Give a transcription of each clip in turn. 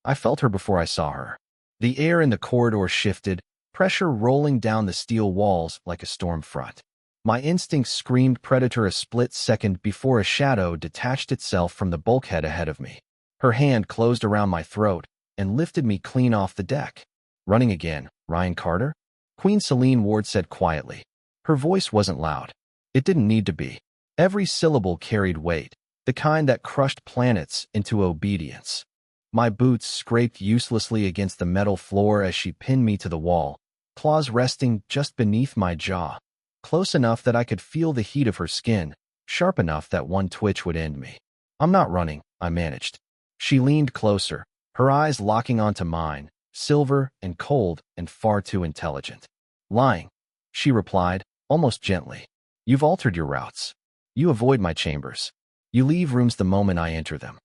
I felt her before I saw her. The air in the corridor shifted, pressure rolling down the steel walls like a storm front. My instincts screamed predator a split second before a shadow detached itself from the bulkhead ahead of me. Her hand closed around my throat and lifted me clean off the deck. "Running again, Ryan Carter?" Queen Selene Ward said quietly. Her voice wasn't loud. It didn't need to be. Every syllable carried weight, the kind that crushed planets into obedience. My boots scraped uselessly against the metal floor as she pinned me to the wall, claws resting just beneath my jaw, close enough that I could feel the heat of her skin, sharp enough that one twitch would end me. "I'm not running," I managed. She leaned closer, her eyes locking onto mine, silver and cold and far too intelligent. "Lying," she replied, almost gently. "You've altered your routes. You avoid my chambers. You leave rooms the moment I enter them."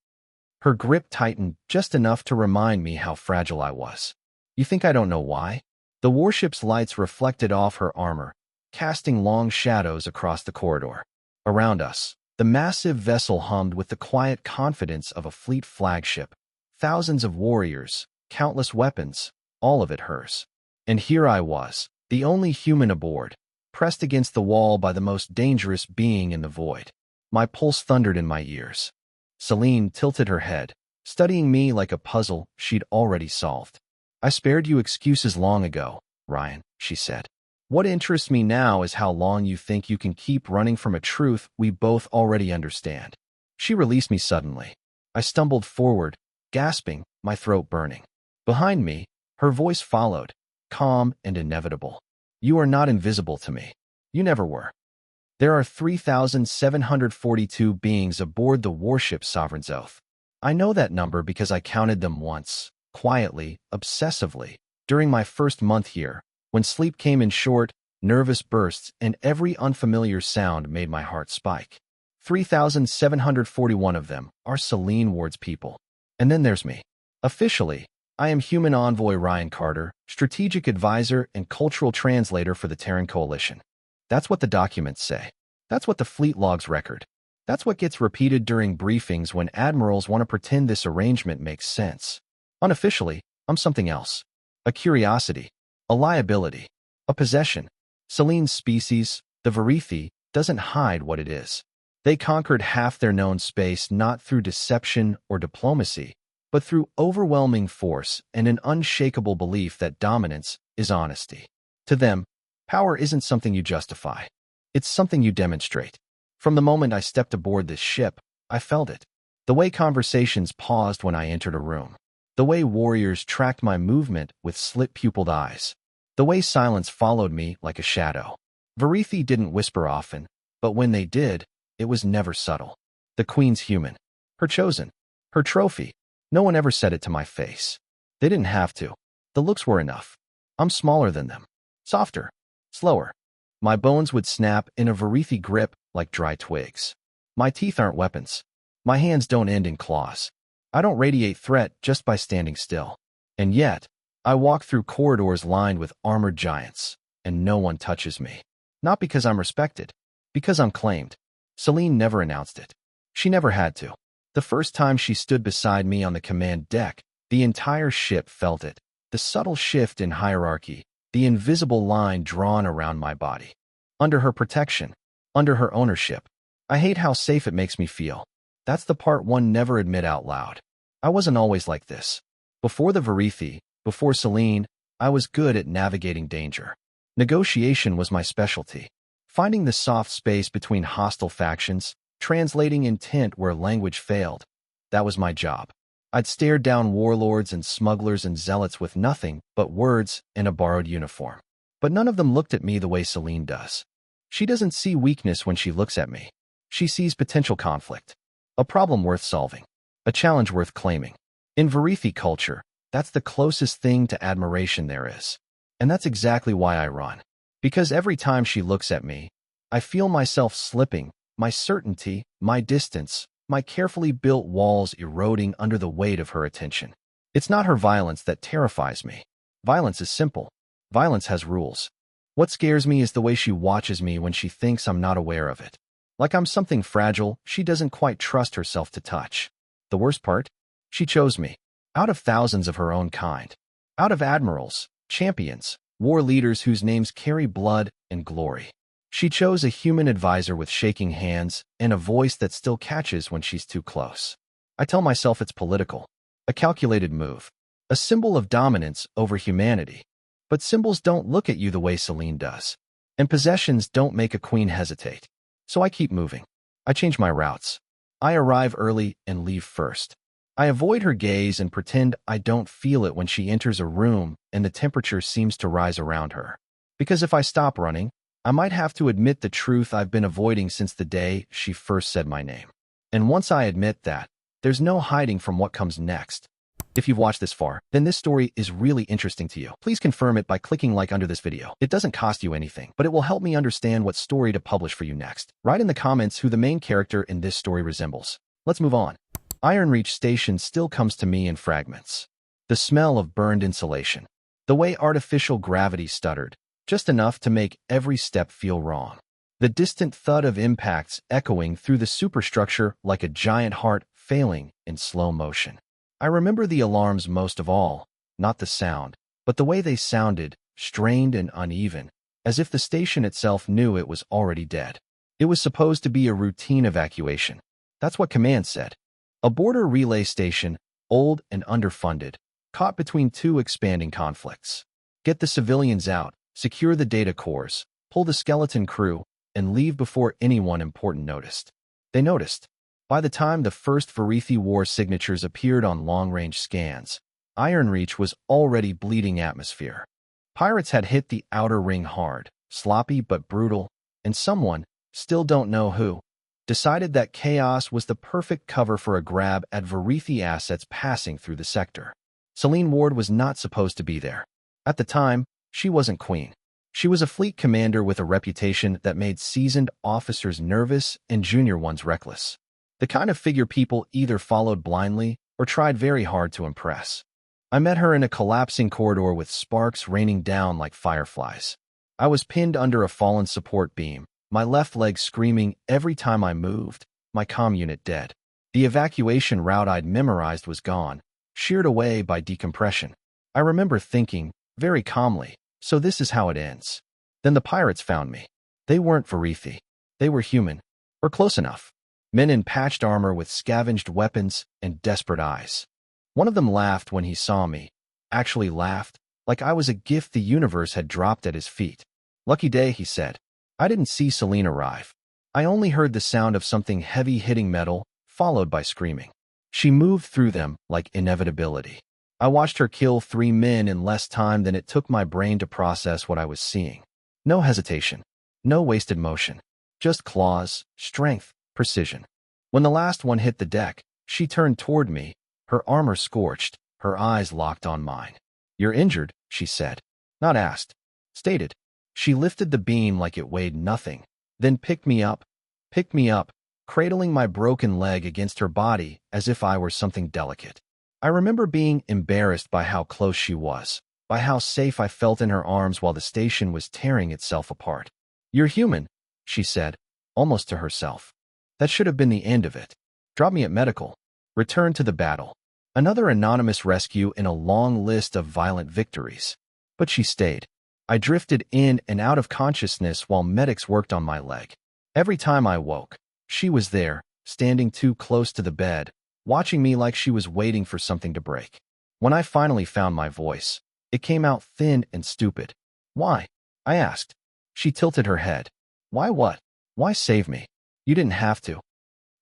Her grip tightened just enough to remind me how fragile I was. "You think I don't know why?" The warship's lights reflected off her armor, casting long shadows across the corridor. Around us, the massive vessel hummed with the quiet confidence of a fleet flagship. Thousands of warriors, countless weapons, all of it hers. And here I was, the only human aboard, pressed against the wall by the most dangerous being in the void. My pulse thundered in my ears. Selene tilted her head, studying me like a puzzle she'd already solved. "I spared you excuses long ago, Ryan," she said. "What interests me now is how long you think you can keep running from a truth we both already understand." She released me suddenly. I stumbled forward, gasping, my throat burning. Behind me, her voice followed, calm and inevitable. "You are not invisible to me. You never were. There are 3,742 beings aboard the warship Sovereign's Oath. I know that number because I counted them once, quietly, obsessively, during my first month here, when sleep came in short, nervous bursts and every unfamiliar sound made my heart spike. 3,741 of them are Selene Ward's people. And then there's me. Officially, I am Human Envoy Ryan Carter, Strategic Advisor and Cultural Translator for the Terran Coalition. That's what the documents say. That's what the fleet logs record. That's what gets repeated during briefings when admirals want to pretend this arrangement makes sense. Unofficially, I'm something else. A curiosity. A liability. A possession. Selene's species, the Varithi, doesn't hide what it is. They conquered half their known space not through deception or diplomacy, but through overwhelming force and an unshakable belief that dominance is honesty. To them, power isn't something you justify. It's something you demonstrate. From the moment I stepped aboard this ship, I felt it. The way conversations paused when I entered a room. The way warriors tracked my movement with slit-pupiled eyes. The way silence followed me like a shadow. Varithi didn't whisper often, but when they did, it was never subtle. The Queen's human. Her chosen. Her trophy. No one ever said it to my face. They didn't have to. The looks were enough. I'm smaller than them. Softer. Slower. My bones would snap in a Varithi grip like dry twigs. My teeth aren't weapons. My hands don't end in claws. I don't radiate threat just by standing still. And yet, I walk through corridors lined with armored giants, and no one touches me. Not because I'm respected, because I'm claimed. Selene never announced it. She never had to. The first time she stood beside me on the command deck, the entire ship felt it. The subtle shift in hierarchy, the invisible line drawn around my body. Under her protection, under her ownership. I hate how safe it makes me feel. That's the part one never admit out loud. I wasn't always like this. Before the Varithi, before Selene, I was good at navigating danger. Negotiation was my specialty. Finding the soft space between hostile factions, translating intent where language failed. That was my job. I'd stared down warlords and smugglers and zealots with nothing but words and a borrowed uniform. But none of them looked at me the way Selene does. She doesn't see weakness when she looks at me. She sees potential conflict. A problem worth solving. A challenge worth claiming. In Varithi culture, that's the closest thing to admiration there is. And that's exactly why I run. Because every time she looks at me, I feel myself slipping, my certainty, my distance, my carefully built walls eroding under the weight of her attention. It's not her violence that terrifies me. Violence is simple. Violence has rules. What scares me is the way she watches me when she thinks I'm not aware of it. Like I'm something fragile she doesn't quite trust herself to touch. The worst part? She chose me. out of thousands of her own kind, out of admirals, champions, war leaders whose names carry blood and glory. She chose a human advisor with shaking hands and a voice that still catches when she's too close. I tell myself it's political, a calculated move, a symbol of dominance over humanity. But symbols don't look at you the way Celine does, and possessions don't make a queen hesitate. So I keep moving. I change my routes. I arrive early and leave first. I avoid her gaze and pretend I don't feel it when she enters a room and the temperature seems to rise around her. Because if I stop running, I might have to admit the truth I've been avoiding since the day she first said my name. And once I admit that, there's no hiding from what comes next. If you've watched this far, then this story is really interesting to you. Please confirm it by clicking like under this video. It doesn't cost you anything, but it will help me understand what story to publish for you next. Write in the comments who the main character in this story resembles. Let's move on. Ironreach Station still comes to me in fragments. The smell of burned insulation. The way artificial gravity stuttered, just enough to make every step feel wrong. The distant thud of impacts echoing through the superstructure like a giant heart failing in slow motion. I remember the alarms most of all, not the sound, but the way they sounded, strained and uneven, as if the station itself knew it was already dead. It was supposed to be a routine evacuation. That's what command said. A border relay station, old and underfunded, caught between two expanding conflicts. Get the civilians out, secure the data cores, pull the skeleton crew, and leave before anyone important noticed. They noticed. By the time the first Varithi War signatures appeared on long-range scans, Ironreach was already bleeding atmosphere. Pirates had hit the outer ring hard, sloppy but brutal, and someone, still don't know who, decided that chaos was the perfect cover for a grab at Varithi assets passing through the sector. Celine Ward was not supposed to be there. At the time, she wasn't queen. She was a fleet commander with a reputation that made seasoned officers nervous and junior ones reckless. The kind of figure people either followed blindly or tried very hard to impress. I met her in a collapsing corridor with sparks raining down like fireflies. I was pinned under a fallen support beam, my left leg screaming every time I moved, my comm unit dead. The evacuation route I'd memorized was gone, sheared away by decompression. I remember thinking, very calmly, so this is how it ends. Then the pirates found me. They weren't Varithi. They were human, or close enough. Men in patched armor with scavenged weapons and desperate eyes. One of them laughed when he saw me, actually laughed, like I was a gift the universe had dropped at his feet. Lucky day, he said. I didn't see Celine arrive. I only heard the sound of something heavy hitting metal, followed by screaming. She moved through them like inevitability. I watched her kill 3 men in less time than it took my brain to process what I was seeing. No hesitation. No wasted motion. Just claws, strength, precision. When the last one hit the deck, she turned toward me, her armor scorched, her eyes locked on mine. You're injured, she said. Not asked. Stated. She lifted the beam like it weighed nothing, then picked me up, cradling my broken leg against her body as if I were something delicate. I remember being embarrassed by how close she was, by how safe I felt in her arms while the station was tearing itself apart. You're human, she said, almost to herself. That should have been the end of it. Drop me at medical. Return to the battle. Another anonymous rescue in a long list of violent victories. But she stayed. I drifted in and out of consciousness while medics worked on my leg. Every time I woke, she was there, standing too close to the bed, watching me like she was waiting for something to break. When I finally found my voice, it came out thin and stupid. Why? I asked. She tilted her head. Why what? Why save me? You didn't have to.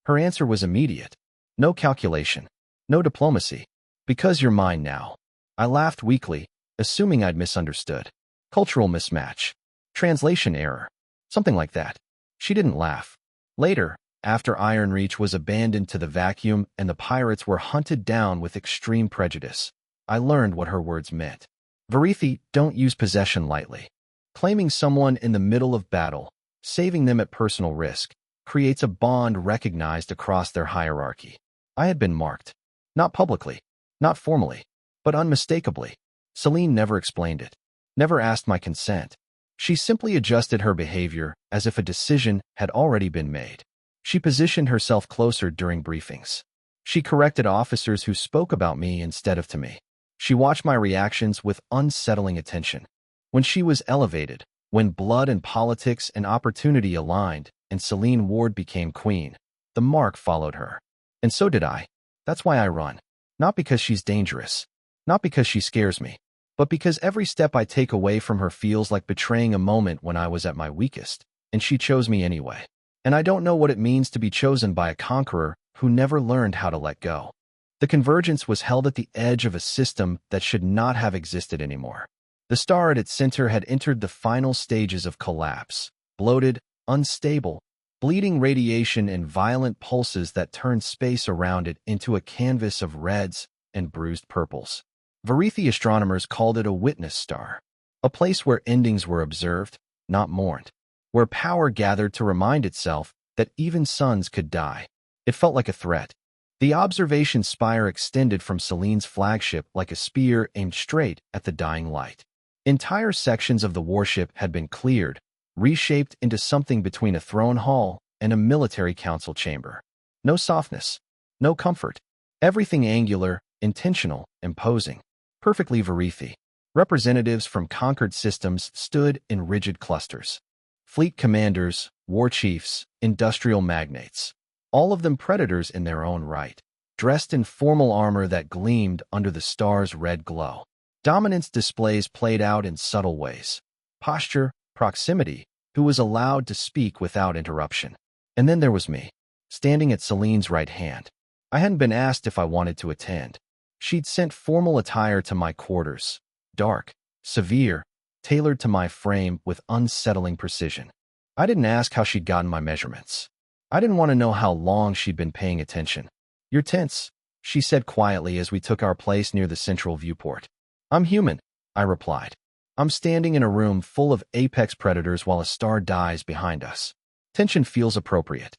Her answer was immediate. No calculation. No diplomacy. Because you're mine now. I laughed weakly, assuming I'd misunderstood. Cultural mismatch. Translation error. Something like that. She didn't laugh. Later, after Ironreach was abandoned to the vacuum and the pirates were hunted down with extreme prejudice, I learned what her words meant. Varithi don't use possession lightly. Claiming someone in the middle of battle, saving them at personal risk, creates a bond recognized across their hierarchy. I had been marked. Not publicly, not formally, but unmistakably. Celine never explained it, never asked my consent. She simply adjusted her behavior as if a decision had already been made. She positioned herself closer during briefings. She corrected officers who spoke about me instead of to me. She watched my reactions with unsettling attention. When she was elevated, when blood and politics and opportunity aligned, and Celine Ward became queen, the mark followed her. And so did I. That's why I run. Not because she's dangerous. Not because she scares me. But because every step I take away from her feels like betraying a moment when I was at my weakest. And she chose me anyway. And I don't know what it means to be chosen by a conqueror who never learned how to let go. The convergence was held at the edge of a system that should not have existed anymore. The star at its center had entered the final stages of collapse, bloated, unstable, bleeding radiation and violent pulses that turned space around it into a canvas of reds and bruised purples. Varithi astronomers called it a witness star, a place where endings were observed, not mourned, where power gathered to remind itself that even suns could die. It felt like a threat. The observation spire extended from Celine's flagship like a spear aimed straight at the dying light. Entire sections of the warship had been cleared, reshaped into something between a throne hall and a military council chamber. No softness, no comfort. Everything angular, intentional, imposing. Perfectly Varithi. Representatives from conquered systems stood in rigid clusters. Fleet commanders, war chiefs, industrial magnates. All of them predators in their own right, dressed in formal armor that gleamed under the star's red glow. Dominance displays played out in subtle ways. Posture, proximity, who was allowed to speak without interruption. And then there was me, standing at Celine's right hand. I hadn't been asked if I wanted to attend. She'd sent formal attire to my quarters, dark, severe, tailored to my frame with unsettling precision. I didn't ask how she'd gotten my measurements. I didn't want to know how long she'd been paying attention. "You're tense," she said quietly as we took our place near the central viewport. "I'm human," I replied. "I'm standing in a room full of apex predators while a star dies behind us. Tension feels appropriate."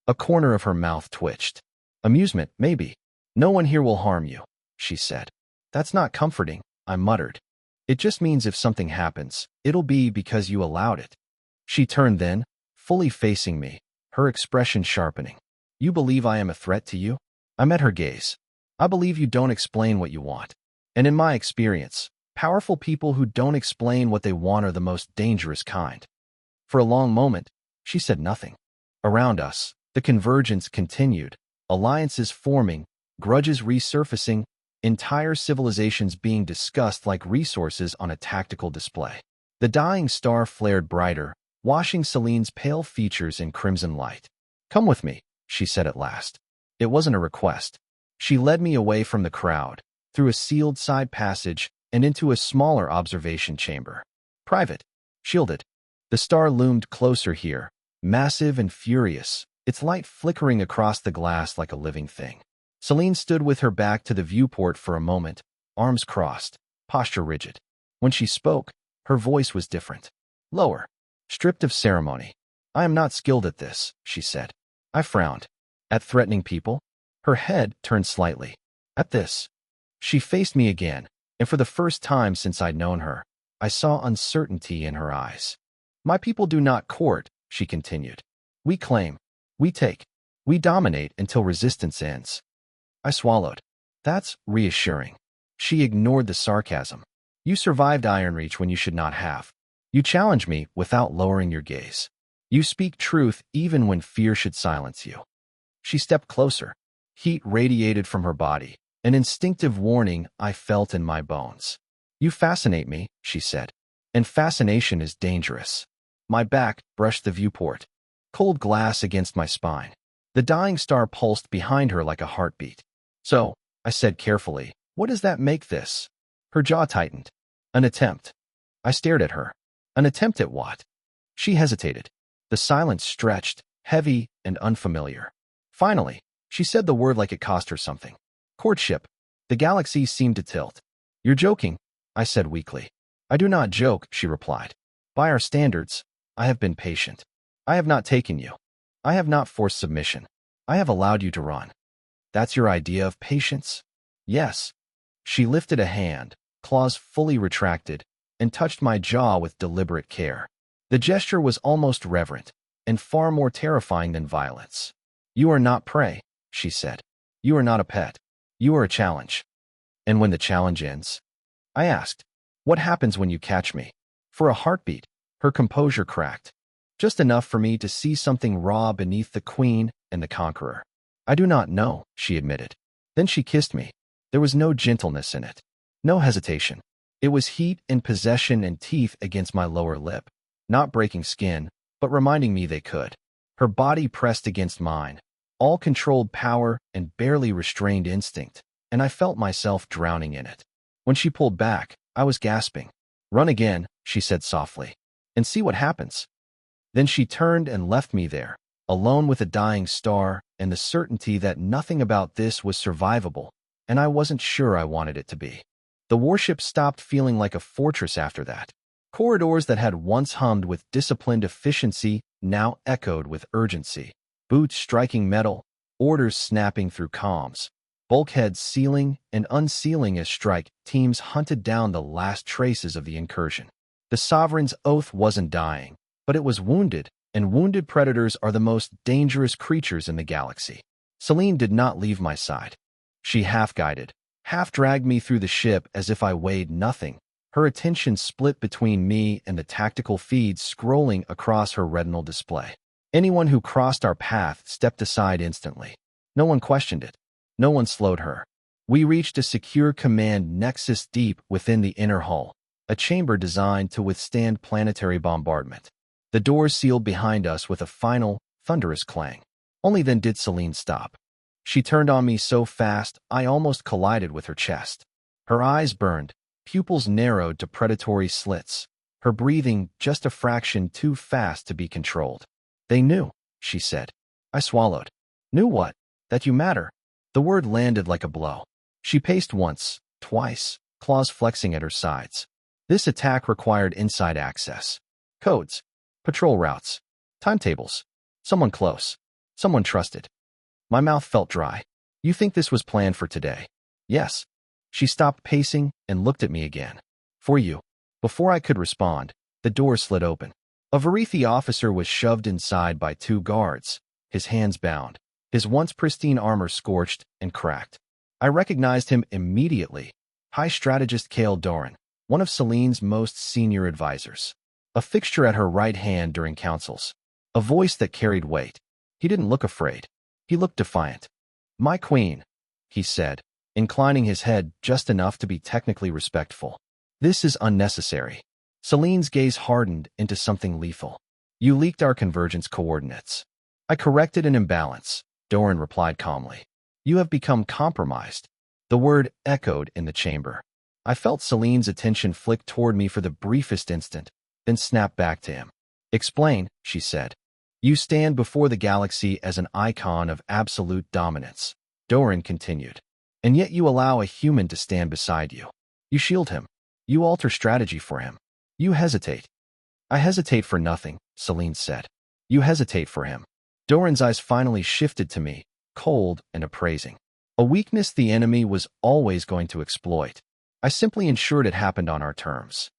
A corner of her mouth twitched. "Amusement, maybe. No one here will harm you," she said. "That's not comforting," I muttered. "It just means if something happens, it'll be because you allowed it." She turned then, fully facing me, her expression sharpening. "You believe I am a threat to you?" I met her gaze. "I believe you don't explain what you want. And in my experience, powerful people who don't explain what they want are the most dangerous kind." For a long moment, she said nothing. Around us, the convergence continued, alliances forming, grudges resurfacing, entire civilizations being discussed like resources on a tactical display. The dying star flared brighter, washing Celine's pale features in crimson light. "Come with me," she said at last. It wasn't a request. She led me away from the crowd, through a sealed side passage, and into a smaller observation chamber. Private, shielded. The star loomed closer here, massive and furious, its light flickering across the glass like a living thing. Celine stood with her back to the viewport for a moment, arms crossed, posture rigid. When she spoke, her voice was different. Lower. Stripped of ceremony. "I am not skilled at this," she said. I frowned. "At threatening people?" Her head turned slightly. "At this." She faced me again, and for the first time since I'd known her, I saw uncertainty in her eyes. "My people do not court," she continued. "We claim. We take. We dominate until resistance ends." I swallowed. "That's reassuring." She ignored the sarcasm. "You survived Ironreach when you should not have. You challenge me without lowering your gaze. You speak truth even when fear should silence you." She stepped closer. Heat radiated from her body, an instinctive warning I felt in my bones. "You fascinate me," she said. "And fascination is dangerous." My back brushed the viewport. Cold glass against my spine. The dying star pulsed behind her like a heartbeat. "So," I said carefully, "what does that make this?" Her jaw tightened. "An attempt." I stared at her. "An attempt at what?" She hesitated. The silence stretched, heavy and unfamiliar. Finally, she said the word like it cost her something. "Courtship." The galaxy seemed to tilt. "You're joking," I said weakly. "I do not joke," she replied. "By our standards, I have been patient. I have not taken you. I have not forced submission. I have allowed you to run." "That's your idea of patience?" "Yes." She lifted a hand, claws fully retracted, and touched my jaw with deliberate care. The gesture was almost reverent, and far more terrifying than violence. "You are not prey," she said. You are not a pet. You are a challenge. And when the challenge ends? I asked. What happens when you catch me? For a heartbeat, her composure cracked. Just enough for me to see something raw beneath the queen and the conqueror. I do not know, she admitted. Then she kissed me. There was no gentleness in it. No hesitation. It was heat and possession and teeth against my lower lip. Not breaking skin, but reminding me they could. Her body pressed against mine. All controlled power and barely restrained instinct, and I felt myself drowning in it. When she pulled back, I was gasping. Run again, she said softly, and see what happens. Then she turned and left me there, alone with a dying star and the certainty that nothing about this was survivable, and I wasn't sure I wanted it to be. The warship stopped feeling like a fortress after that. Corridors that had once hummed with disciplined efficiency now echoed with urgency. Boots striking metal, orders snapping through comms, bulkheads sealing and unsealing as strike teams hunted down the last traces of the incursion. The Sovereign's oath wasn't dying, but it was wounded, and wounded predators are the most dangerous creatures in the galaxy. Celine did not leave my side. She half-guided, half-dragged me through the ship as if I weighed nothing, her attention split between me and the tactical feeds scrolling across her retinal display. Anyone who crossed our path stepped aside instantly. No one questioned it. No one slowed her. We reached a secure command nexus deep within the inner hull, a chamber designed to withstand planetary bombardment. The doors sealed behind us with a final, thunderous clang. Only then did Celine stop. She turned on me so fast I almost collided with her chest. Her eyes burned, pupils narrowed to predatory slits, her breathing just a fraction too fast to be controlled. They knew, she said. I swallowed. Knew what? That you matter. The word landed like a blow. She paced once, twice, claws flexing at her sides. This attack required inside access. Codes, patrol routes, timetables, someone close, someone trusted. My mouth felt dry. You think this was planned for today? Yes. She stopped pacing and looked at me again. For you. Before I could respond, the door slid open. A Varithi officer was shoved inside by two guards, his hands bound, his once pristine armor scorched and cracked. I recognized him immediately. High strategist Kale Doran, one of Celine's most senior advisors. A fixture at her right hand during councils. A voice that carried weight. He didn't look afraid. He looked defiant. My queen, he said, inclining his head just enough to be technically respectful. This is unnecessary. Celine's gaze hardened into something lethal. You leaked our convergence coordinates. I corrected an imbalance, Doran replied calmly. You have become compromised. The word echoed in the chamber. I felt Celine's attention flick toward me for the briefest instant, then snap back to him. Explain, she said. You stand before the galaxy as an icon of absolute dominance. Doran continued. And yet you allow a human to stand beside you. You shield him. You alter strategy for him. You hesitate. I hesitate for nothing, Celine said. You hesitate for him. Doran's eyes finally shifted to me, cold and appraising. A weakness the enemy was always going to exploit. I simply ensured it happened on our terms.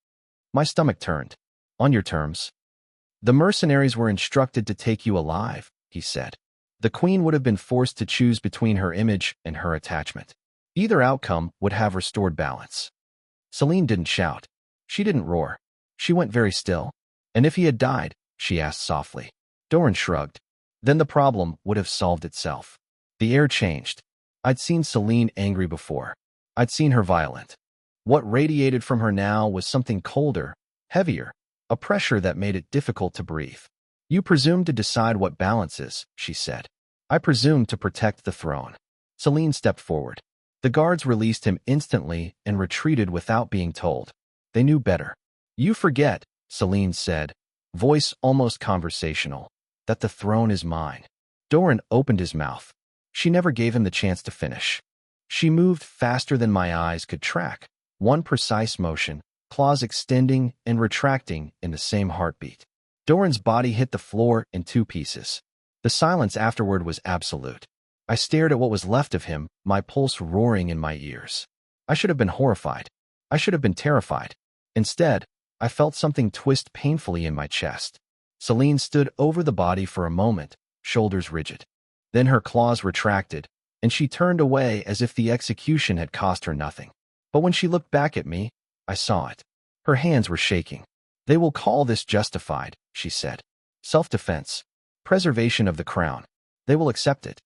My stomach turned. On your terms? The mercenaries were instructed to take you alive, he said. The queen would have been forced to choose between her image and her attachment. Either outcome would have restored balance. Celine didn't shout. She didn't roar. She went very still. And if he had died, she asked softly. Doran shrugged. Then the problem would have solved itself. The air changed. I'd seen Celine angry before. I'd seen her violent. What radiated from her now was something colder, heavier, a pressure that made it difficult to breathe. You presume to decide what balance is, she said. I presume to protect the throne. Celine stepped forward. The guards released him instantly and retreated without being told. They knew better. You forget, Celine said, voice almost conversational, that the throne is mine. Doran opened his mouth. She never gave him the chance to finish. She moved faster than my eyes could track, one precise motion, claws extending and retracting in the same heartbeat. Doran's body hit the floor in two pieces. The silence afterward was absolute. I stared at what was left of him, my pulse roaring in my ears. I should have been horrified. I should have been terrified. Instead, I felt something twist painfully in my chest. Celine stood over the body for a moment, shoulders rigid. Then her claws retracted, and she turned away as if the execution had cost her nothing. But when she looked back at me, I saw it. Her hands were shaking. "They will call this justified," she said. "Self-defense. Preservation of the crown. They will accept it."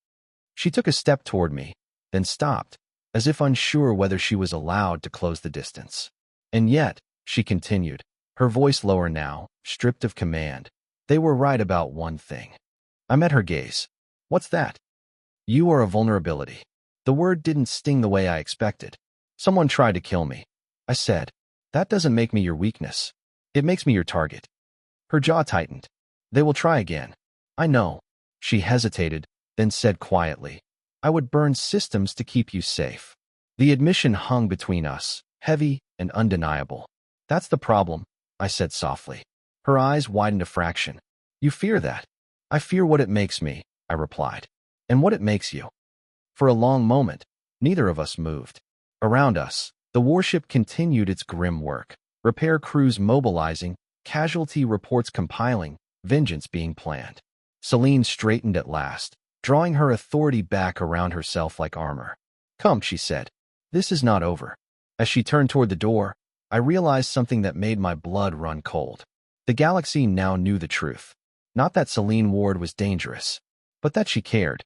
She took a step toward me, then stopped, as if unsure whether she was allowed to close the distance. "And yet," she continued, her voice lower now, stripped of command, "they were right about one thing." I met her gaze. "What's that?" "You are a vulnerability." The word didn't sting the way I expected. "Someone tried to kill me," I said. "That doesn't make me your weakness. It makes me your target." Her jaw tightened. "They will try again." "I know." She hesitated, then said quietly, "I would burn systems to keep you safe." The admission hung between us, heavy and undeniable. "That's the problem," I said softly. Her eyes widened a fraction. "You fear that?" "I fear what it makes me," I replied. "And what it makes you." For a long moment, neither of us moved. Around us, the warship continued its grim work. Repair crews mobilizing, casualty reports compiling, vengeance being planned. Celine straightened at last, drawing her authority back around herself like armor. "Come," she said. "This is not over." As she turned toward the door, I realized something that made my blood run cold. The galaxy now knew the truth. Not that Celine Ward was dangerous, but that she cared.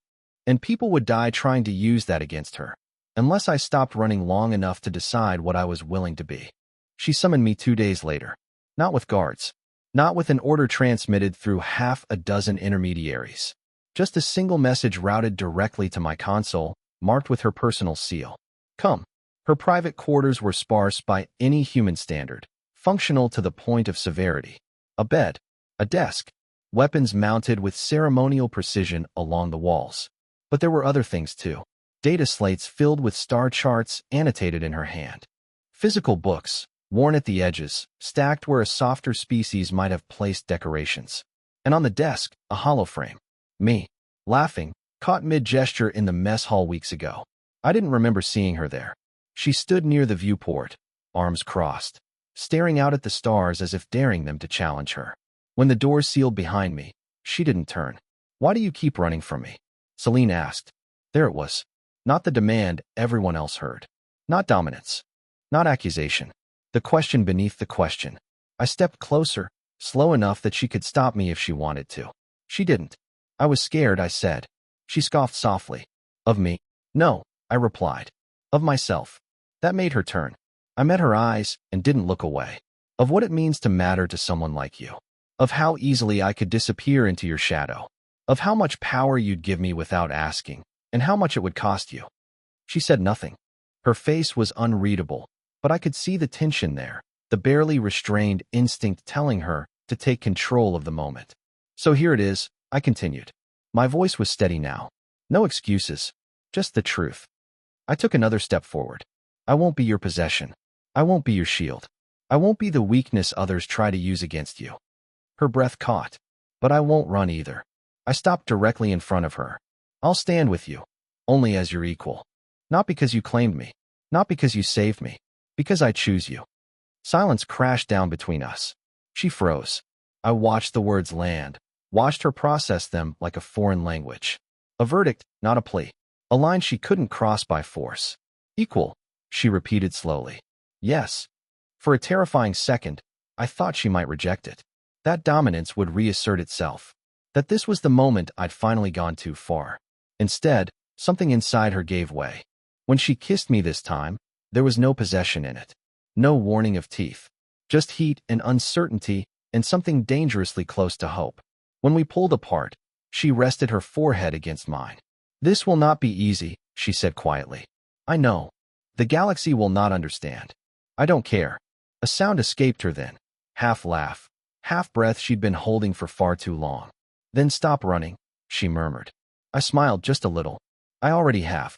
And people would die trying to use that against her, unless I stopped running long enough to decide what I was willing to be. She summoned me 2 days later. Not with guards. Not with an order transmitted through half a dozen intermediaries. Just a single message routed directly to my console, marked with her personal seal. "Come." Her private quarters were sparse by any human standard, functional to the point of severity. A bed, a desk, weapons mounted with ceremonial precision along the walls. But there were other things too. Data slates filled with star charts annotated in her hand. Physical books, worn at the edges, stacked where a softer species might have placed decorations. And on the desk, a holoframe. Me, laughing, caught mid-gesture in the mess hall weeks ago. I didn't remember seeing her there. She stood near the viewport, arms crossed, staring out at the stars as if daring them to challenge her. When the door sealed behind me, she didn't turn. "Why do you keep running from me?" Celine asked. There it was. Not the demand everyone else heard. Not dominance. Not accusation. The question beneath the question. I stepped closer, slow enough that she could stop me if she wanted to. She didn't. "I was scared," I said. She scoffed softly. "Of me?" "No," I replied. "Of myself." That made her turn. I met her eyes and didn't look away. "Of what it means to matter to someone like you. Of how easily I could disappear into your shadow. Of how much power you'd give me without asking, and how much it would cost you." She said nothing. Her face was unreadable, but I could see the tension there, the barely restrained instinct telling her to take control of the moment. "So here it is," I continued. My voice was steady now. No excuses, just the truth. I took another step forward. "I won't be your possession. I won't be your shield. I won't be the weakness others try to use against you." Her breath caught. "But I won't run either." I stopped directly in front of her. "I'll stand with you, only as your equal. Not because you claimed me, not because you saved me, because I choose you." Silence crashed down between us. She froze. I watched the words land, watched her process them like a foreign language. A verdict, not a plea. A line she couldn't cross by force. "Equal," she repeated slowly. "Yes." For a terrifying second, I thought she might reject it. That dominance would reassert itself. That this was the moment I'd finally gone too far. Instead, something inside her gave way. When she kissed me this time, there was no possession in it. No warning of teeth. Just heat and uncertainty and something dangerously close to hope. When we pulled apart, she rested her forehead against mine. "This will not be easy," she said quietly. "I know. The galaxy will not understand. I don't care." A sound escaped her then. Half laugh, half breath she'd been holding for far too long. "Then stop running," she murmured. I smiled just a little. "I already have."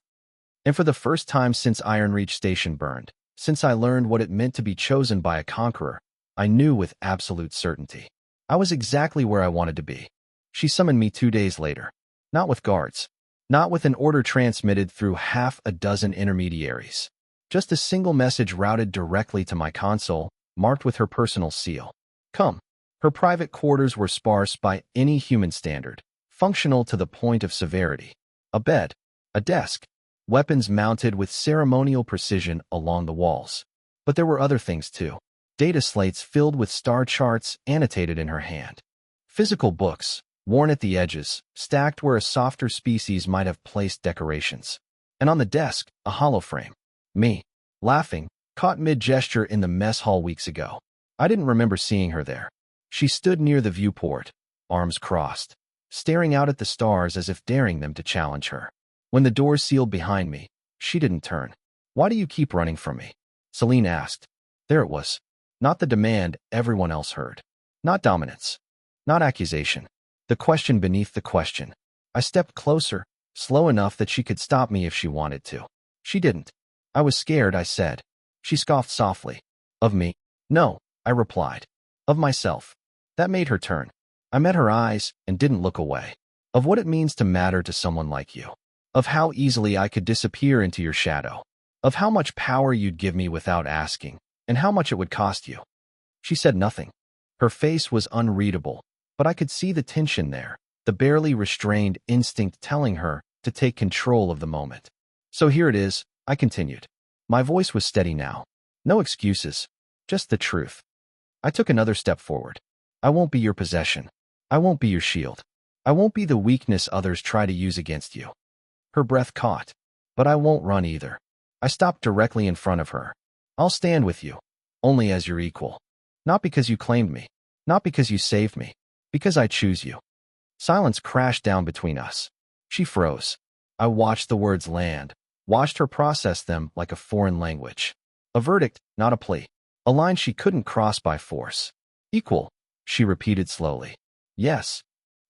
And for the first time since Ironreach Station burned, since I learned what it meant to be chosen by a conqueror, I knew with absolute certainty. I was exactly where I wanted to be. She summoned me 2 days later. Not with guards. Not with an order transmitted through half a dozen intermediaries. Just a single message routed directly to my console, marked with her personal seal. "Come." Her private quarters were sparse by any human standard, functional to the point of severity. A bed, A desk, weapons mounted with ceremonial precision along the walls. But there were other things too. Data slates filled with star charts annotated in her hand. Physical books, worn at the edges, stacked where a softer species might have placed decorations. And on the desk, a holoframe. Me, laughing, caught mid-gesture in the mess hall weeks ago. I didn't remember seeing her there. She stood near the viewport, arms crossed, staring out at the stars as if daring them to challenge her. When the doors sealed behind me, she didn't turn. "Why do you keep running from me?" Celine asked. There it was. Not the demand everyone else heard. Not dominance. Not accusation. The question beneath the question. I stepped closer, slow enough that she could stop me if she wanted to. She didn't. I was scared, I said. She scoffed softly. Of me? No, I replied. Of myself. That made her turn. I met her eyes and didn't look away. Of what it means to matter to someone like you. Of how easily I could disappear into your shadow. Of how much power you'd give me without asking, and how much it would cost you. She said nothing. Her face was unreadable, but I could see the tension there, the barely restrained instinct telling her to take control of the moment. So here it is, I continued. My voice was steady now. No excuses, just the truth. I took another step forward. I won't be your possession. I won't be your shield. I won't be the weakness others try to use against you. Her breath caught. But I won't run either. I stopped directly in front of her. I'll stand with you, only as your equal. Not because you claimed me, not because you saved me, because I choose you. Silence crashed down between us. She froze. I watched the words land, watched her process them like a foreign language. A verdict, not a plea. A line she couldn't cross by force. Equal, she repeated slowly. Yes.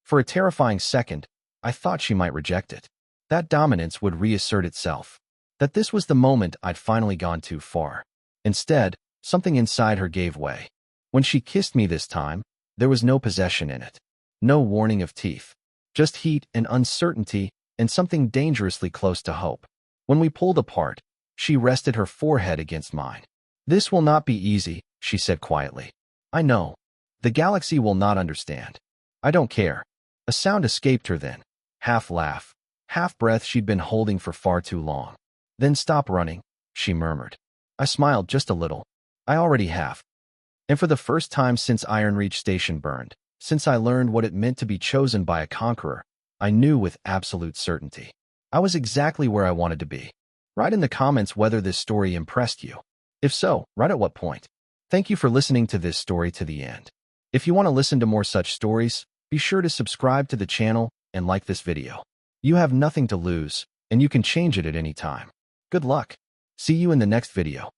For a terrifying second, I thought she might reject it. That dominance would reassert itself. That this was the moment I'd finally gone too far. Instead, something inside her gave way. When she kissed me this time, there was no possession in it. No warning of teeth. Just heat and uncertainty and something dangerously close to hope. When we pulled apart, she rested her forehead against mine. This will not be easy, she said quietly. I know. The galaxy will not understand. I don't care. A sound escaped her then. Half laugh, half breath she'd been holding for far too long. Then stop running, she murmured. I smiled just a little. I already have. And for the first time since Iron Reach Station burned, since I learned what it meant to be chosen by a conqueror, I knew with absolute certainty. I was exactly where I wanted to be. Write in the comments whether this story impressed you. If so, write at what point. Thank you for listening to this story to the end. If you want to listen to more such stories, be sure to subscribe to the channel and like this video. You have nothing to lose, and you can change it at any time. Good luck. See you in the next video.